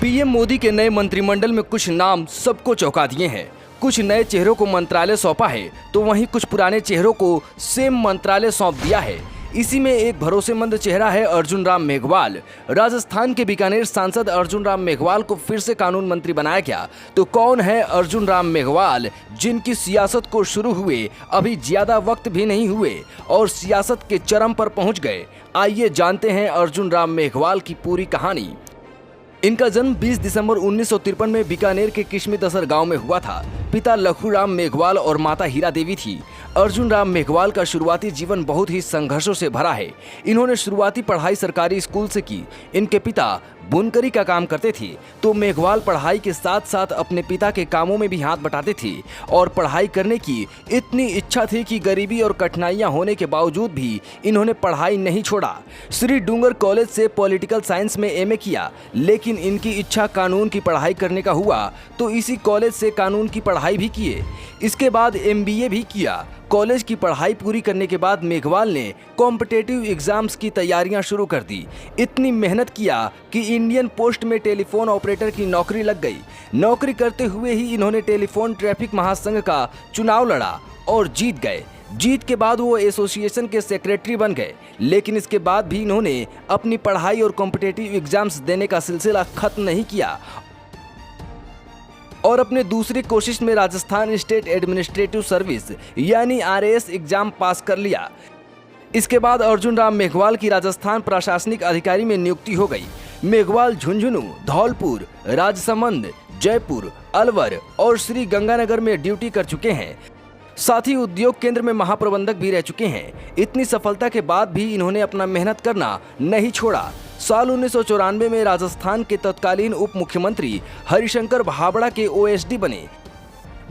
PM Modi के नए मंत्रिमंडल में कुछ नाम सबको चौंका दिए हैं। कुछ नए चेहरों को मंत्रालय सौंपा है तो वहीं कुछ पुराने चेहरों को सेम मंत्रालय सौंप दिया है। इसी में एक भरोसेमंद चेहरा है अर्जुन राम मेघवाल। राजस्थान के बीकानेर सांसद अर्जुन राम मेघवाल को फिर से कानून मंत्री बनाया गया। तो कौन है अर्जुन राम मेघवाल, जिनकी सियासत को शुरू हुए अभी ज्यादा वक्त भी नहीं हुए और सियासत के चरम पर पहुंच गए। आइए जानते हैं अर्जुन राम मेघवाल की पूरी कहानी। इनका जन्म 20 दिसंबर 1953 में बीकानेर के किशमी दसर गांव में हुआ था। पिता लखूराम मेघवाल और माता हीरा देवी थी। अर्जुन राम मेघवाल का शुरुआती जीवन बहुत ही संघर्षों से भरा है। इन्होंने शुरुआती पढ़ाई सरकारी स्कूल से की। इनके पिता बुनकरी का काम करते थे तो मेघवाल पढ़ाई के साथ साथ अपने पिता के कामों में भी हाथ बटाते थे और पढ़ाई करने की इतनी इच्छा थी कि गरीबी और कठिनाइयां होने के बावजूद भी इन्होंने पढ़ाई नहीं छोड़ा। श्री डूंगर कॉलेज से पॉलिटिकल साइंस में एमए किया, लेकिन इनकी इच्छा कानून की पढ़ाई करने का हुआ तो इसी कॉलेज से कानून की पढ़ाई भी किए। इसके बाद एमबीए भी किया। कॉलेज की पढ़ाई पूरी करने के बाद मेघवाल ने कॉम्पिटिटिव एग्जाम्स की तैयारियां शुरू कर दी। इतनी मेहनत किया कि इंडियन पोस्ट में टेलीफोन ऑपरेटर की नौकरी लग गई। नौकरी करते हुए ही इन्होंने टेलीफोन ट्रैफिक महासंघ का चुनाव लड़ा और जीत गए। जीत के बाद वो एसोसिएशन के सेक्रेटरी बन गए, लेकिन इसके बाद भी इन्होंने अपनी पढ़ाई और कॉम्पिटिटिव एग्जाम्स देने का सिलसिला खत्म नहीं किया और अपने दूसरी कोशिश में राजस्थान स्टेट एडमिनिस्ट्रेटिव सर्विस यानी आरएएस एग्जाम पास कर लिया। इसके बाद अर्जुन राम मेघवाल की राजस्थान प्रशासनिक अधिकारी में नियुक्ति हो गई। मेघवाल झुंझुनू, धौलपुर, राजसमंद, जयपुर, अलवर और श्री गंगानगर में ड्यूटी कर चुके हैं। साथ ही उद्योग केंद्र में महाप्रबंधक भी रह चुके हैं। इतनी सफलता के बाद भी इन्होंने अपना मेहनत करना नहीं छोड़ा। साल 1994 में राजस्थान के तत्कालीन उप मुख्यमंत्री हरिशंकर भाबड़ा के ओएसडी बने।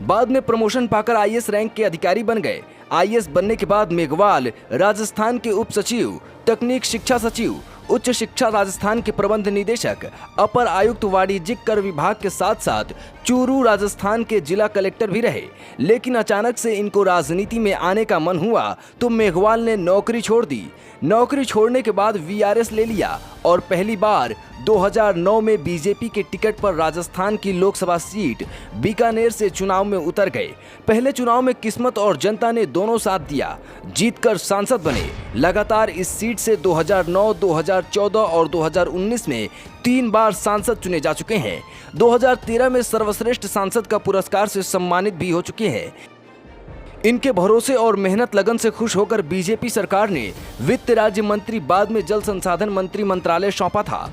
बाद में प्रमोशन पाकर आईएएस रैंक के अधिकारी बन गए। आईएएस बनने के बाद मेघवाल राजस्थान के उप सचिव, तकनीक शिक्षा सचिव, उच्च शिक्षा राजस्थान के प्रबंध निदेशक, अपर आयुक्त वाणिज्यिक कर विभाग के साथ साथ चूरू राजस्थान के जिला कलेक्टर भी रहे। लेकिन अचानक से इनको राजनीति में आने का मन हुआ तो मेघवाल ने नौकरी छोड़ दी। नौकरी छोड़ने के बाद वीआरएस ले लिया और पहली बार 2009 में बीजेपी के टिकट पर राजस्थान की लोकसभा सीट बीकानेर से चुनाव में उतर गए। पहले चुनाव में किस्मत और जनता ने दोनों साथ दिया, जीतकर सांसद बने। लगातार इस सीट से 2009, 2014 और 2019 में 3 बार सांसद चुने जा चुके हैं। 2013 में सर्वश्रेष्ठ सांसद का पुरस्कार से सम्मानित भी हो चुके हैं। इनके भरोसे और मेहनत लगन से खुश होकर बीजेपी सरकार ने वित्त राज्य मंत्री, बाद में जल संसाधन मंत्री मंत्रालय सौंपा था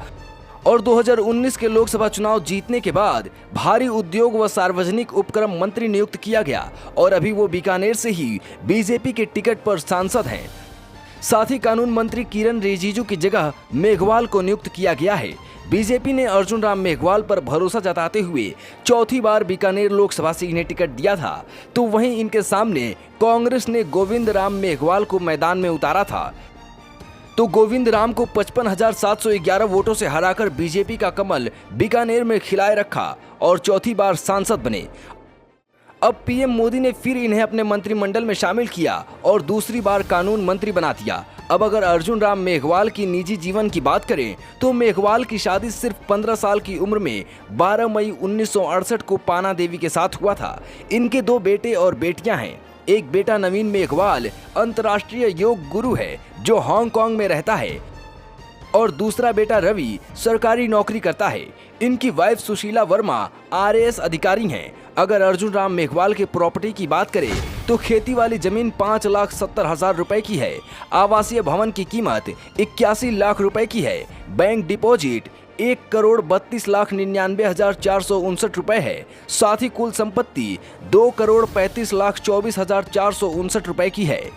और 2019 के लोकसभा चुनाव जीतने के बाद भारी उद्योग व सार्वजनिक उपक्रम मंत्री नियुक्त किया गया और अभी वो बीकानेर से ही बीजेपी के टिकट पर सांसद हैं। साथ ही कानून मंत्री किरण रिजिजू की जगह मेघवाल को नियुक्त किया गया है। बीजेपी ने अर्जुन राम मेघवाल पर भरोसा जताते हुए चौथी बार बीकानेर लोकसभा से इन्हें टिकट दिया था, तो वहीं इनके सामने कांग्रेस ने गोविंद राम मेघवाल को मैदान में उतारा था। तो गोविंद राम को 55,711 वोटों से हराकर बीजेपी का कमल बीकानेर में खिलाए रखा और चौथी बार सांसद बने। अब पीएम मोदी ने फिर इन्हें अपने मंत्रिमंडल में शामिल किया और दूसरी बार कानून मंत्री बना दिया। अब अगर अर्जुन राम मेघवाल की निजी जीवन की बात करें तो मेघवाल की शादी सिर्फ 15 साल की उम्र में 12 मई 1968 को पाना देवी के साथ हुआ था। इनके 2 बेटे और बेटियां हैं। एक बेटा नवीन मेघवाल अंतर्राष्ट्रीय योग गुरु है जो हांगकांग में रहता है और दूसरा बेटा रवि सरकारी नौकरी करता है। इनकी वाइफ सुशीला वर्मा आरएएस अधिकारी हैं। अगर अर्जुन राम मेघवाल के प्रॉपर्टी की बात करें तो खेती वाली जमीन 5,70,000 रुपए की है। आवासीय भवन की कीमत 81 लाख रुपए की है। बैंक डिपॉजिट 1,32,99,459 रुपए है। साथ ही कुल संपत्ति 2,35,24,459 रुपए की है।